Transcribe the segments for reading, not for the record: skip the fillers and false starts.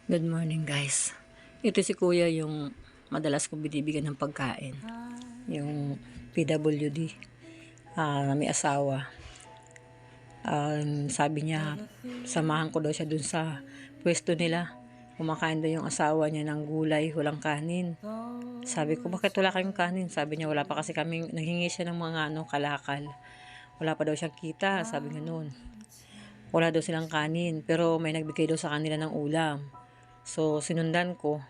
Good morning guys. Ito si kuya yung madalas kong binibigyan ng pagkain. Yung PWD. May asawa. Sabi niya, samahan ko daw siya dun sa pwesto nila. Kumakain daw yung asawa niya ng gulay, walang kanin. Sabi ko, bakit wala kayong kanin? Sabi niya, wala pa kasi kaming, naghingi siya ng mga kalakal. Wala pa daw siyang kita, sabi nga noon. Wala daw silang kanin, pero may nagbigay daw sa kanila ng ulam. So, sinundan ko.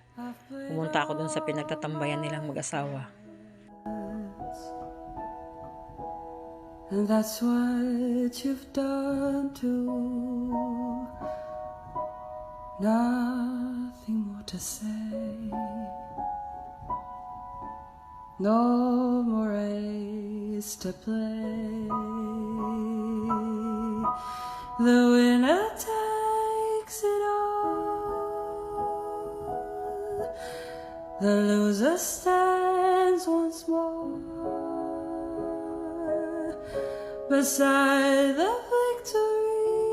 Pumunta ako dun sa pinagtatambayan nilang mag-asawa. And that's what you've done too. Nothing more to say. No more race to play. The winner takes it all. The loser stands once more beside the victory.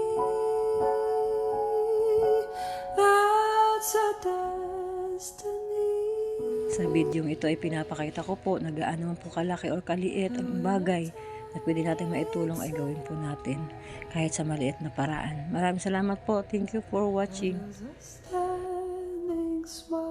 That's a destiny. Sa videong ito ay pinapakita ko po na gaano man po kalaki o kaliit ang bagay na pwede natin maitulong ay gawin po natin kahit sa maliit na paraan. Maraming salamat po. Thank you for watching. There's a standing smile.